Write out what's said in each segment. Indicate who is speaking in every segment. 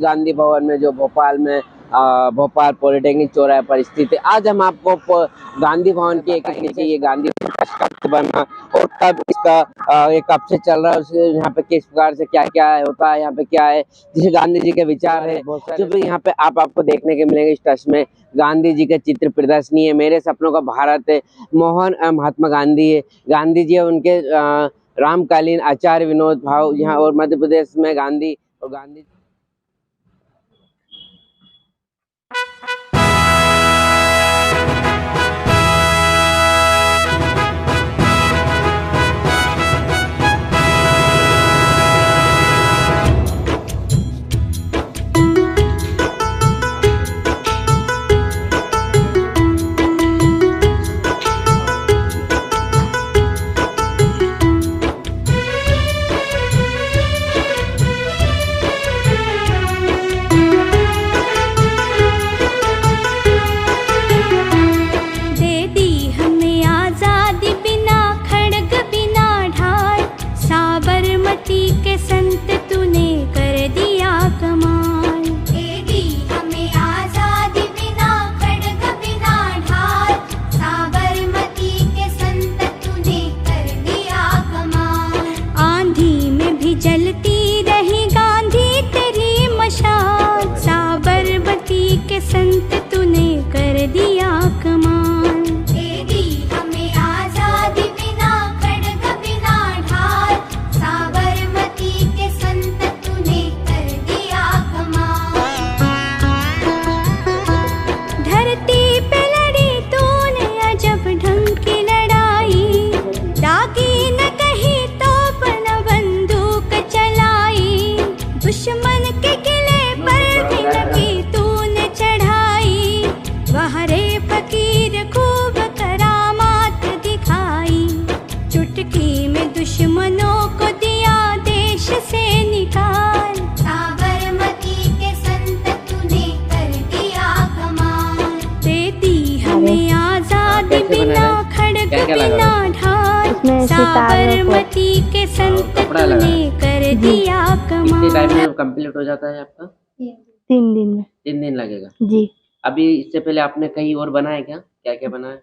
Speaker 1: गांधी भवन में जो भोपाल में भोपाल पॉलिटेक्निक चौराहे पर स्थित है। आज हम आपको गांधी भवन की एक नीचे ये गांधी कब बना और कब इसका ये कब से चल रहा है, उसके यहाँ पे किस प्रकार से क्या क्या होता है, यहाँ पे क्या है, जिसे गांधी जी के विचार है जो भी यहाँ पे आपको देखने के मिलेंगे। इस ट्रस्ट में गांधी जी के चित्र प्रदर्शनी है, मेरे सपनों का भारत है, मोहन महात्मा गांधी है, गांधी जी उनके रामकालीन आचार्य विनोद भाव यहाँ और मध्य प्रदेश में गांधी और गांधी
Speaker 2: संत तूने कर दिया कमाल। दे दी हमें आजादी बिना खड्ग बिना ढाल, साबरमती के संत तूने कर दिया कमाल। धरती पे लड़ी तूने अजब ढंग की लड़ाई, दागी न कहीं तोप न बंदूक चलाई, दुश्मन के किले पर भी लगी वहरे फकीर खूब करामात दिखाई, चुटकी में दुश्मनों को दिया देश से निकाल। साबरमती के संत तूने कर दिया कमाल। देती हमें आजादी बिना खड्ग बिना ढाल, साबरमती के संत तूने कर दिया कमाल।
Speaker 1: कितने टाइम में कंप्लीट हो जाता है आपका?
Speaker 3: 3 दिन में।
Speaker 1: 3 दिन लगेगा
Speaker 3: जी।
Speaker 1: अभी इससे पहले आपने कहीं और बनाया क्या? क्या क्या बनाया?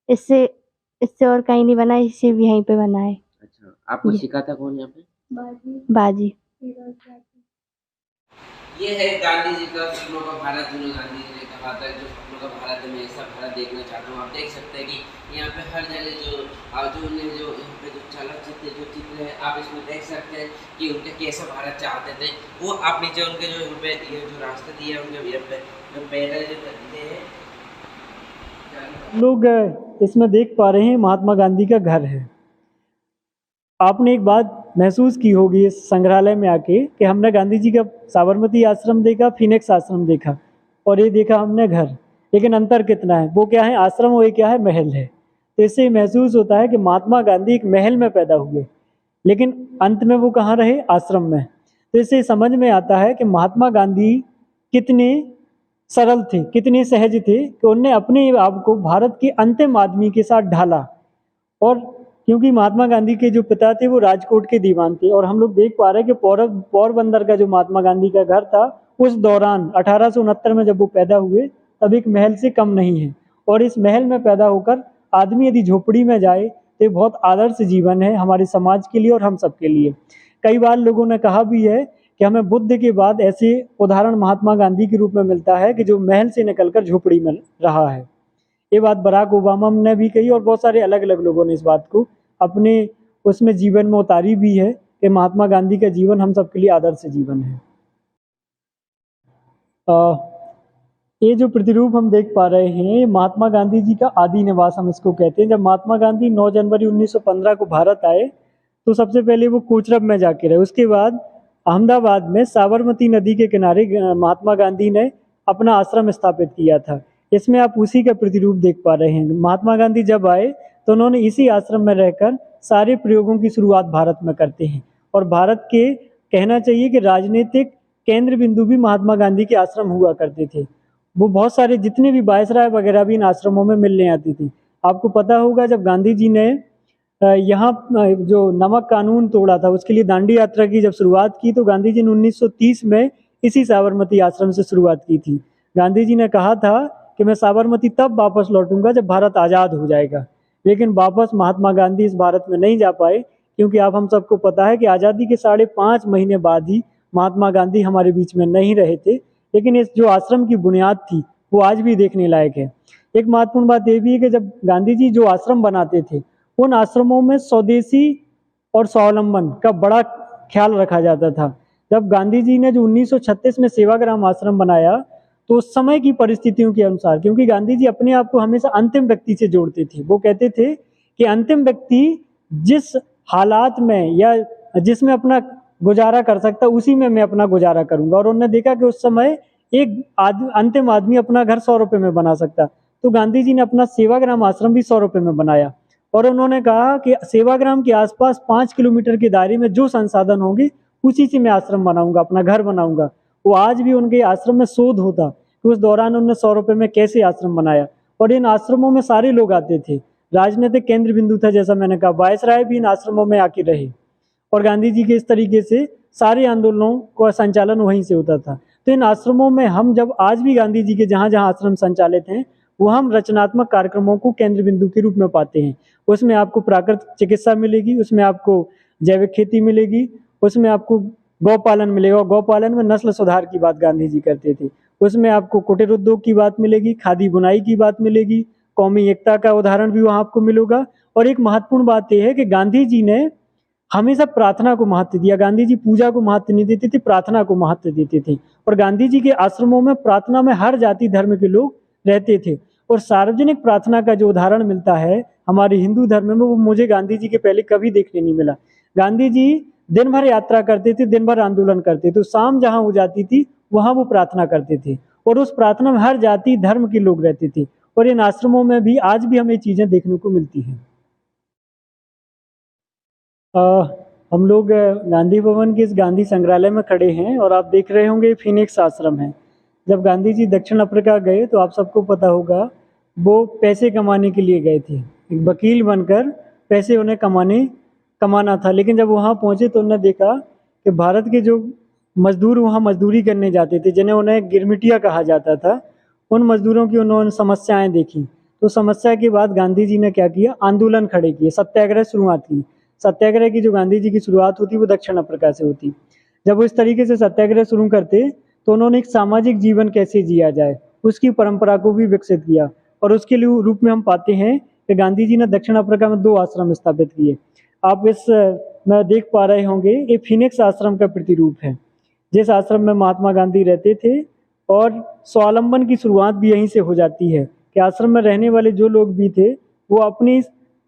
Speaker 3: इससे और कहीं नहीं बना, सिर्फ यहीं पे बना है।
Speaker 1: अच्छा, आपको सिखाता कौन यहाँ पे?
Speaker 3: बाजी।
Speaker 1: ये है गांधी जी का सपनों का भारत, जो गांधी जी ने कहा था जो सपनों का भारत है, मैं ऐसा भारत देखना चाहता हूँ। आप देख सकते हैं कि यहाँ पे हर जगह जो यहाँ पे जो चलचित्र जो चित्र है आप इसमें देख सकते हैं कि उनके कैसा भारत चाहते थे। वो आप नीचे उनके जो यहाँ पे ये जो रास्ते दिए उनके यहाँ पे जो पैदल जो दिए हैं,
Speaker 4: लोग इसमें देख पा रहे हैं महात्मा गांधी का घर है। आपने एक बात महसूस की होगी इस संग्रहालय में आके कि हमने गांधी जी का साबरमती आश्रम देखा, फिनिक्स आश्रम देखा और ये देखा हमने घर, लेकिन अंतर कितना है? वो क्या है आश्रम, वो क्या है महल है। तो इससे महसूस होता है कि महात्मा गांधी एक महल में पैदा हुए, लेकिन अंत में वो कहाँ रहे? आश्रम में। तो इससे समझ में आता है कि महात्मा गांधी कितने सरल थे, कितने सहज थे कि उन्होंने अपने आप को भारत के अंतिम आदमी के साथ ढाला। और क्योंकि महात्मा गांधी के जो पिता थे वो राजकोट के दीवान थे, और हम लोग देख पा रहे हैं कि पोरबंदर का जो महात्मा गांधी का घर था उस दौरान 1869 में जब वो पैदा हुए तब एक महल से कम नहीं है। और इस महल में पैदा होकर आदमी यदि झोपड़ी में जाए तो बहुत आदर्श जीवन है हमारे समाज के लिए और हम सब के लिए। कई बार लोगों ने कहा भी है कि हमें बुद्ध के बाद ऐसे उदाहरण महात्मा गांधी के रूप में मिलता है कि जो महल से निकलकर झोपड़ी में रहा है। ये बात बराक ओबामा ने भी कही और बहुत सारे अलग अलग लोगों ने इस बात को अपने उसमें जीवन में उतारी भी है कि महात्मा गांधी का जीवन हम सबके लिए आदर्श जीवन है। ये जो प्रतिरूप हम देख पा रहे हैं महात्मा गांधी जी का आदि निवास हम इसको कहते हैं। जब महात्मा गांधी 9 जनवरी 1915 को भारत आए तो सबसे पहले वो कोचरब में जाके रहे। उसके बाद अहमदाबाद में साबरमती नदी के किनारे महात्मा गांधी ने अपना आश्रम स्थापित किया था। इसमें आप उसी का प्रतिरूप देख पा रहे हैं। महात्मा गांधी जब आए तो उन्होंने इसी आश्रम में रहकर सारे प्रयोगों की शुरुआत भारत में करते हैं, और भारत के कहना चाहिए कि राजनीतिक केंद्र बिंदु भी महात्मा गांधी के आश्रम हुआ करते थे। वो बहुत सारे जितने भी वायसराय वगैरह भी इन आश्रमों में मिलने आती थी। आपको पता होगा जब गांधी जी ने यहाँ जो नमक कानून तोड़ा था उसके लिए दांडी यात्रा की जब शुरुआत की तो गांधी जी ने 1930 में इसी साबरमती आश्रम से शुरुआत की थी। गांधी जी ने कहा था कि मैं साबरमती तब वापस लौटूंगा जब भारत आज़ाद हो जाएगा, लेकिन वापस महात्मा गांधी इस भारत में नहीं जा पाए, क्योंकि आप हम सबको पता है कि आज़ादी के 5.5 महीने बाद ही महात्मा गांधी हमारे बीच में नहीं रहे थे। लेकिन इस जो आश्रम की बुनियाद थी वो आज भी देखने लायक है। एक महत्वपूर्ण बात ये भी है कि जब गांधी जी जो आश्रम बनाते थे, उन आश्रमों में स्वदेशी और स्वावलंबन का बड़ा ख्याल रखा जाता था। जब गांधी जी ने जो 1936 में सेवाग्राम आश्रम बनाया, तो उस समय की परिस्थितियों के अनुसार, क्योंकि गांधी जी अपने आप को हमेशा अंतिम व्यक्ति से जोड़ते थे, वो कहते थे कि अंतिम व्यक्ति जिस हालात में या जिसमें अपना गुजारा कर सकता उसी में मैं अपना गुजारा करूंगा। और उन्होंने देखा कि उस समय एक अंतिम आदमी अपना घर 100 रुपए में बना सकता, तो गांधी जी ने अपना सेवाग्राम आश्रम भी 100 रुपए में बनाया। और उन्होंने कहा कि सेवाग्राम के आसपास 5 किलोमीटर के दायरे में जो संसाधन होंगे उसी से मैं आश्रम बनाऊंगा, अपना घर बनाऊंगा। वो आज भी उनके आश्रम में शोध होता कि उस दौरान उन्होंने 100 रुपए में कैसे आश्रम बनाया। और इन आश्रमों में सारे लोग आते थे, राजनीतिक केंद्र बिंदु था, जैसा मैंने कहा, वायसराय भी इन आश्रमों में आके रहे। और गांधी जी के इस तरीके से सारे आंदोलनों का संचालन वहीं से होता था। तो इन आश्रमों में हम जब आज भी गांधी जी के जहाँ जहाँ आश्रम संचालित हैं, वो हम रचनात्मक कार्यक्रमों को केंद्र बिंदु के रूप में पाते हैं। उसमें आपको प्राकृतिक चिकित्सा मिलेगी, उसमें आपको जैविक खेती मिलेगी, उसमें आपको गौपालन मिलेगा। गौपालन में नस्ल सुधार की बात गांधी जी करते थे। उसमें आपको कुटीर उद्योग की बात मिलेगी, खादी बुनाई की बात मिलेगी, कौमी एकता का उदाहरण भी वहाँ आपको मिलेगा। और एक महत्वपूर्ण बात यह है कि गांधी जी ने हमेशा प्रार्थना को महत्व दिया। गांधी जी पूजा को महत्व नहीं देते थे, प्रार्थना को महत्व देते थे। और गांधी जी के आश्रमों में प्रार्थना में हर जाति धर्म के लोग रहते थे। और सार्वजनिक प्रार्थना का जो उदाहरण मिलता है हमारे हिंदू धर्म में, वो मुझे गांधी जी के पहले कभी देखने नहीं मिला। गांधी जी दिन भर यात्रा करते थे, दिन भर आंदोलन करते थे, शाम जहां हो जाती थी वहां वो प्रार्थना करते थे। और उस प्रार्थना में हर जाति धर्म के लोग रहते थे। और इन आश्रमों में भी आज भी हमें चीजें देखने को मिलती हैं। हम लोग गांधी भवन के इस गांधी संग्रहालय में खड़े हैं और आप देख रहे होंगे फिनिक्स आश्रम है। जब गांधी जी दक्षिण अफ्रीका गए तो आप सबको पता होगा वो पैसे कमाने के लिए गए थे, एक वकील बनकर पैसे उन्हें कमाना था। लेकिन जब वहाँ पहुँचे तो उन्होंने देखा कि भारत के जो मजदूर वहाँ मजदूरी करने जाते थे, जिन्हें उन्हें गिरमिटिया कहा जाता था, उन मजदूरों की उन्होंने समस्याएं देखी। तो समस्या के बाद गांधी जी ने क्या किया, आंदोलन खड़े किए, सत्याग्रह शुरुआत की। सत्याग्रह की जो गांधी जी की शुरुआत होती वो दक्षिण अफ्रीका से होती। जब वो इस तरीके से सत्याग्रह शुरू करते तो उन्होंने एक सामाजिक जीवन कैसे जिया जाए उसकी परंपरा को भी विकसित किया। और उसके लिए रूप में हम पाते हैं कि गांधी जी ने दक्षिण अफ्रीका में 2 आश्रम स्थापित किए। आप इस में देख पा रहे होंगे, ये फिनिक्स आश्रम का प्रतिरूप है, जिस आश्रम में महात्मा गांधी रहते थे। और स्वावलंबन की शुरुआत भी यहीं से हो जाती है कि आश्रम में रहने वाले जो लोग भी थे वो अपनी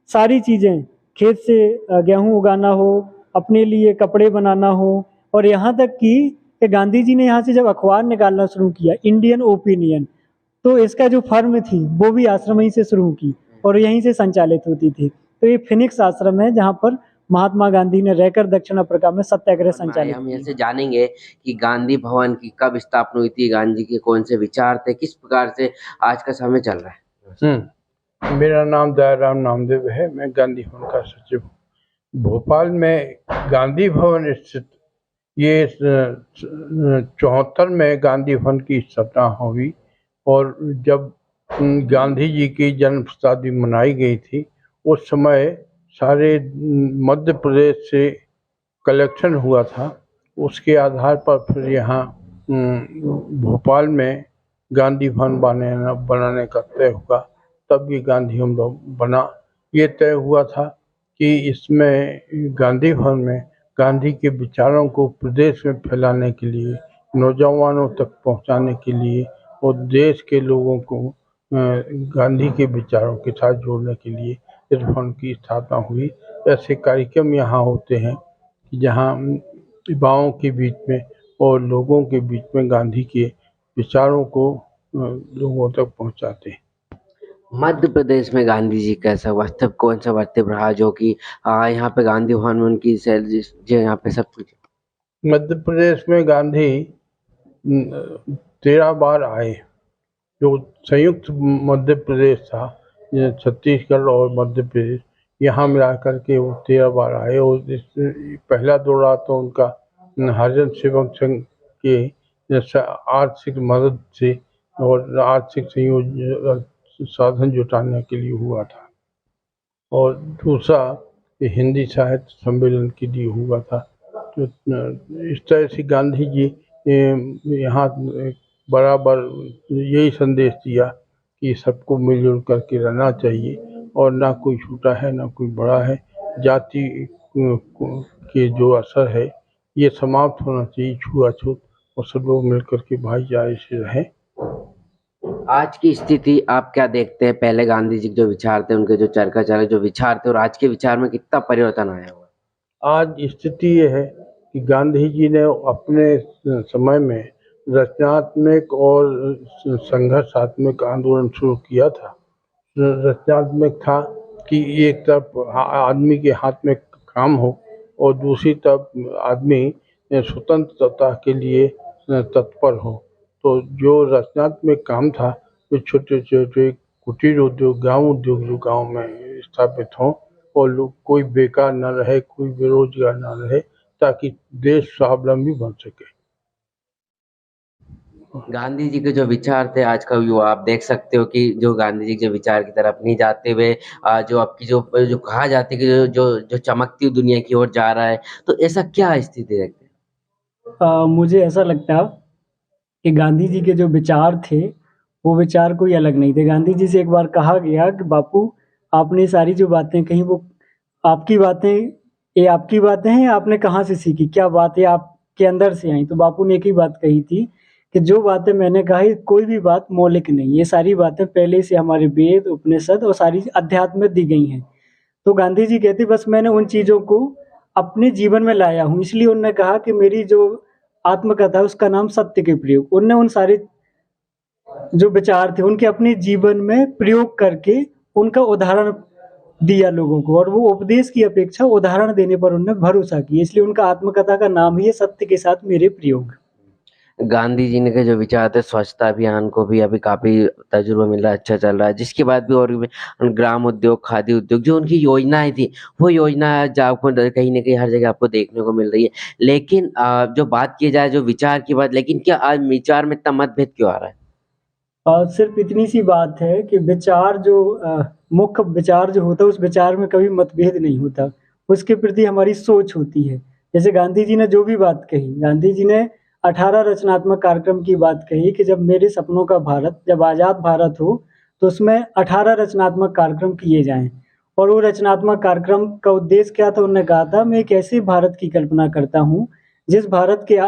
Speaker 4: सारी चीज़ें, खेत से गेहूं उगाना हो, अपने लिए कपड़े बनाना हो, और यहाँ तक कि गांधी जी ने यहाँ से जब अखबार निकालना शुरू किया, इंडियन ओपिनियन, तो इसका जो फर्म थी वो भी आश्रम ही से शुरू की और यहीं से संचालित होती थी। तो ये फिनिक्स आश्रम है जहाँ पर महात्मा गांधी ने रहकर दक्षिण अफ्रीका में सत्याग्रह संचालित
Speaker 1: हम ऐसे जानेंगे कि गांधी भवन की कब स्थापना हुई थी, गांधी के कौन से विचार थे, किस प्रकार से आज का समय चल रहा है।
Speaker 5: मेरा नाम दयाराम नामदेव है, मैं गांधी भवन का सचिव हूँ। भोपाल में गांधी भवन स्थित, ये 74 में गांधी भवन की स्थापना हुई। और जब गांधी जी की जन्म शताब्दी मनाई गई थी उस समय सारे मध्य प्रदेश से कलेक्शन हुआ था। उसके आधार पर फिर यहाँ भोपाल में गांधी भवन बनाने का तय हुआ। तब ये गांधी भवन बना। ये तय हुआ था कि इसमें गांधी भवन में गांधी के विचारों को प्रदेश में फैलाने के लिए, नौजवानों तक पहुंचाने के लिए और देश के लोगों को गांधी के विचारों के साथ जोड़ने के लिए इस भवन की स्थापना हुई। ऐसे कार्यक्रम यहाँ होते हैं कि जहाँ युवाओं के बीच में और लोगों के बीच में गांधी के विचारों को लोगों तक पहुँचाते हैं।
Speaker 1: मध्य प्रदेश में गांधी जी कैसा वास्तव कौन सा वास्तव रहा जो कि यहाँ पे गांधी भवन में उनकी सैलरी जो यहाँ पे सब कुछ।
Speaker 5: मध्य प्रदेश में गांधी 13 बार आए। जो संयुक्त मध्य प्रदेश था, छत्तीसगढ़ और मध्य प्रदेश, यहाँ मिला करके वो 13 बार आए। और पहला दौरा तो उनका हरिजन सेवक संघ के जैसे आर्थिक मदद से और आर्थिक साधन जुटाने के लिए हुआ था। और दूसरा ये हिंदी साहित्य सम्मेलन के लिए हुआ था। तो इस तरह से गांधी जी यहाँ बराबर यही संदेश दिया कि सबको मिलजुल करके रहना चाहिए और ना कोई छोटा है ना कोई बड़ा है। जाति के जो असर है ये समाप्त होना चाहिए, छुआछूत, और सब लोग मिलकर के भाईचारे से रहें।
Speaker 1: आज की स्थिति आप क्या देखते हैं? पहले गांधी जी के जो विचार थे, उनके जो चरखा चले जो विचार थे, और आज के विचार में कितना परिवर्तन आया हुआ?
Speaker 5: आज स्थिति ये है कि गांधी जी ने अपने समय में रचनात्मक और संघर्षात्मक आंदोलन शुरू किया था। रचनात्मक था कि एक तरफ आदमी के हाथ में काम हो और दूसरी तरफ आदमी स्वतंत्रता के लिए तत्पर हो। तो जो रचनात्मक काम था, जो छोटे छोटे कुटीर उद्योग, गांव उद्योग जो गांव में स्थापित हों और लोग कोई बेकार न रहे, कोई बेरोजगार न रहे, ताकि देश स्वावलंबी बन सके।
Speaker 1: गांधी जी के जो विचार थे, आज का युवा आप देख सकते हो कि जो गांधी जी के विचार की तरफ नहीं जाते हुए जो आपकी जो कहा जाती है कि जो चमकती हुई दुनिया की ओर जा रहा है, तो ऐसा क्या स्थिति देखते हैं?
Speaker 4: मुझे ऐसा लगता कि गांधी जी के जो विचार थे वो विचार कोई अलग नहीं थे। गांधी जी से एक बार कहा गया कि बापू, आपने सारी जो बातें कही वो आपकी बातें ये आपकी बातें हैं, आपने कहाँ से सीखी, क्या बातें आपके अंदर से आई? तो बापू ने एक ही बात कही थी कि जो बातें मैंने कही कोई भी बात मौलिक नहीं, ये सारी बातें पहले से हमारे वेद, उपनिषद और सारी अध्यात्म में दी गई हैं। तो गांधी जी कहते बस मैंने उन चीज़ों को अपने जीवन में लाया हूँ, इसलिए उन्होंने कहा कि मेरी जो आत्मकथा है उसका नाम सत्य के प्रयोग। उनने उन सारे जो विचार थे उनके अपने जीवन में प्रयोग करके उनका उदाहरण दिया लोगों को, और वो उपदेश की अपेक्षा उदाहरण देने पर उन्होंने भरोसा किया, इसलिए उनका आत्मकथा का नाम ही है सत्य के साथ मेरे प्रयोग।
Speaker 1: गांधी जी ने के जो विचार थे, स्वच्छता अभियान को भी अभी काफी तजुर्बा मिल रहा है, अच्छा चल रहा है, जिसके बाद भी और भी ग्राम उद्योग, खादी उद्योग, जो उनकी योजनाएं थी, वो योजना आज आपको कहीं ना कहीं हर जगह आपको देखने को मिल रही है। लेकिन जो बात की जाए जो विचार की बात, लेकिन क्या आज विचार में इतना मतभेद क्यों आ रहा है?
Speaker 4: सिर्फ इतनी सी बात है कि विचार जो मुख्य विचार जो होता है उस विचार में कभी मतभेद नहीं होता, उसके प्रति हमारी सोच होती है। जैसे गांधी जी ने जो भी बात कही, गांधी जी ने 18 रचनात्मक कार्यक्रम की बात कही कि जब मेरे सपनों का भारत, जब आज़ाद भारत हो तो उसमें 18 रचनात्मक कार्यक्रम किए जाएं। और वो रचनात्मक कार्यक्रम का उद्देश्य क्या था? उन्होंने कहा था मैं एक ऐसे भारत की कल्पना करता हूँ जिस भारत के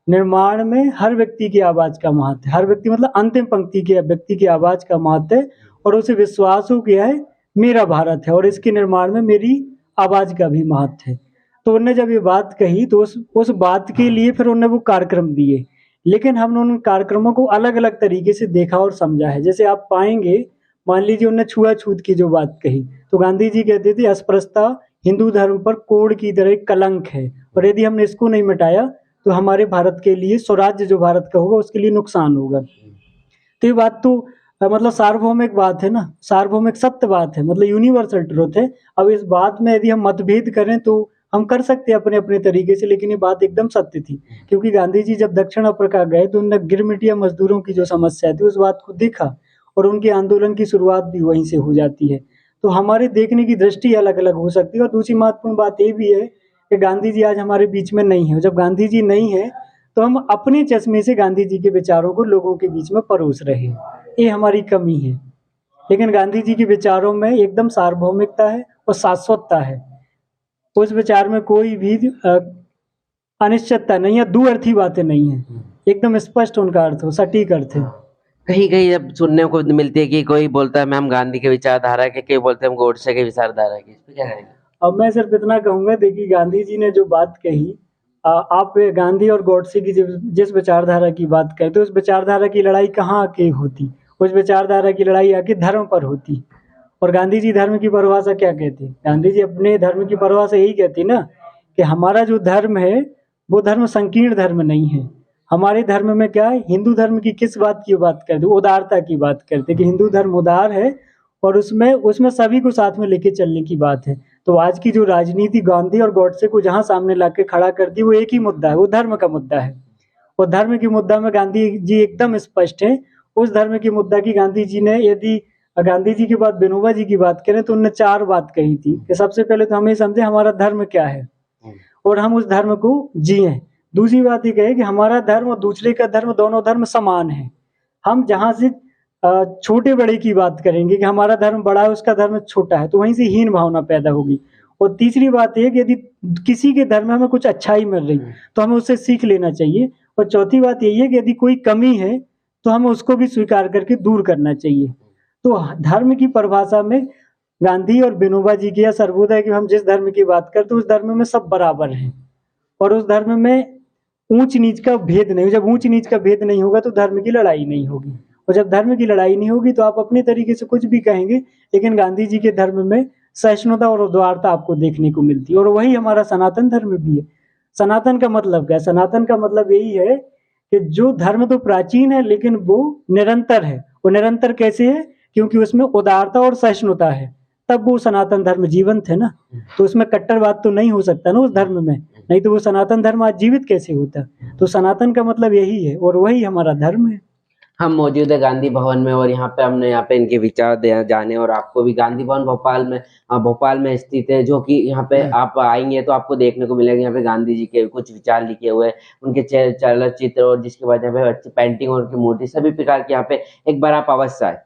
Speaker 4: निर्माण में हर व्यक्ति की आवाज़ का महत्व है, हर व्यक्ति मतलब अंतिम पंक्ति के व्यक्ति की आवाज़ का महत्व है, और उसे विश्वास हो गया है मेरा भारत है और इसके निर्माण में मेरी आवाज़ का भी महत्व है। तो उन्होंने जब ये बात कही तो उस बात के लिए फिर उन्होंने वो कार्यक्रम दिए, लेकिन हमने उन कार्यक्रमों को अलग अलग तरीके से देखा और समझा है। जैसे आप पाएंगे, मान लीजिए उन्होंने छुआछूत की जो बात कही, तो गांधी जी कहते थे अस्पृश्यता हिंदू धर्म पर कोढ़ की तरह एक कलंक है, और यदि हमने इसको नहीं मिटाया तो हमारे भारत के लिए, स्वराज्य जो भारत का होगा उसके लिए नुकसान होगा। तो ये बात तो मतलब सार्वभौमिक बात है ना, सार्वभौमिक सत्य बात है, मतलब यूनिवर्सल ट्रुथ है। अब इस बात में यदि हम मतभेद करें तो हम कर सकते हैं अपने अपने तरीके से, लेकिन ये बात एकदम सत्य थी, क्योंकि गांधी जी जब दक्षिण अफ्रीका गए तो उन्होंने गिरमिटिया मजदूरों की जो समस्या थी उस बात को देखा, और उनके आंदोलन की शुरुआत भी वहीं से हो जाती है। तो हमारे देखने की दृष्टि अलग अलग हो सकती है। और दूसरी महत्वपूर्ण बात ये भी है कि गांधी जी आज हमारे बीच में नहीं है। जब गांधी जी नहीं है तो हम अपने चश्मे से गांधी जी के विचारों को लोगों के बीच में परोस रहे हैं, ये हमारी कमी है। लेकिन गांधी जी के विचारों में एकदम सार्वभौमिकता है और शाश्वतता है, उस विचार में कोई भी अनिश्चितता नहीं है, दुअर्थी बातें नहीं है, एकदम स्पष्ट उनका अर्थ हो, सटीक अर्थ है।
Speaker 1: कहीं कहीं जब सुनने को मिलती है कि कोई बोलता है मैं हम गांधी के विचारधारा के, कोई बोलते हैं हम गोडसे के विचारधारा के, इस पे क्या कहेंगे?
Speaker 4: अब मैं सिर्फ इतना कहूँगा, देखिए गांधी जी ने जो बात कही, आप गांधी और गॉडसे की जिस विचारधारा की बात करें तो उस विचारधारा की लड़ाई कहाँ आके होती? उस विचारधारा की लड़ाई आके धर्म पर होती। और गांधी जी धर्म की परिभाषा क्या कहते? गांधी जी अपने धर्म की परिभाषा यही कहती ना कि हमारा जो धर्म है वो धर्म संकीर्ण धर्म नहीं है। हमारे धर्म में क्या है, हिंदू धर्म की किस बात की बात करते? उदारता की बात करते कि हिंदू धर्म उदार है और उसमें सभी को साथ में लेके चलने की बात है। तो आज की जो राजनीति गांधी और गॉडसे को जहाँ सामने ला के खड़ा करती है वो एक ही मुद्दा है, वो धर्म का मुद्दा है। और धर्म के मुद्दा में गांधी जी एकदम स्पष्ट है। उस धर्म के मुद्दा की गांधी जी ने, यदि गांधी जी के बाद विनोबा जी की बात करें तो उन्होंने 4 बात कही थी कि सबसे पहले तो हमें समझे हमारा धर्म क्या है और हम उस धर्म को जिए। दूसरी बात ये कहे कि हमारा धर्म और दूसरे का धर्म, दोनों धर्म समान है। हम जहाँ से छोटे बड़े की बात करेंगे कि हमारा धर्म बड़ा है उसका धर्म छोटा है, तो वहीं से हीन भावना पैदा होगी। और तीसरी बात यह कि यदि किसी के धर्म में हमें कुछ अच्छाई मिल रही तो हमें उससे सीख लेना चाहिए। और चौथी बात यही है कि यदि कोई कमी है तो हमें उसको भी स्वीकार करके दूर करना चाहिए। तो धर्म की परिभाषा में गांधी और विनोबा जी की या सर्वोदय की हम जिस धर्म की बात करते उस धर्म में सब बराबर हैं और उस धर्म में ऊंच नीच का भेद नहीं। जब ऊंच नीच का भेद नहीं होगा तो धर्म की लड़ाई नहीं होगी, और जब धर्म की लड़ाई नहीं होगी तो आप अपने तरीके से कुछ भी कहेंगे, लेकिन गांधी जी के धर्म में सहिष्णुता और उदारता आपको देखने को मिलती है। और वही हमारा सनातन धर्म भी है। सनातन का मतलब क्या है? सनातन का मतलब यही है कि जो धर्म तो प्राचीन है लेकिन वो निरंतर है। वो निरंतर कैसे है? क्योंकि उसमें उदारता और सहिष्णुता है, तब वो सनातन धर्म जीवंत है ना। तो उसमें कट्टरवाद तो नहीं हो सकता ना उस धर्म में, नहीं तो वो सनातन धर्म आज जीवित कैसे होता। तो सनातन का मतलब यही है और वही हमारा धर्म है।
Speaker 1: हम मौजूद है गांधी भवन में और यहाँ पे हमने इनके विचार जाने, और आपको भी गांधी भवन भोपाल में स्थित है, जो कि यहाँ पे आप आएंगे तो आपको देखने को मिलेगा यहाँ पे गांधी जी के कुछ विचार लिखे हुए हैं, उनके चलचित्र, और जिसके बाद यहाँ पे पेंटिंग और उनकी मूर्ति, सभी प्रकार के यहाँ पे एक बार आप अवश्य आए।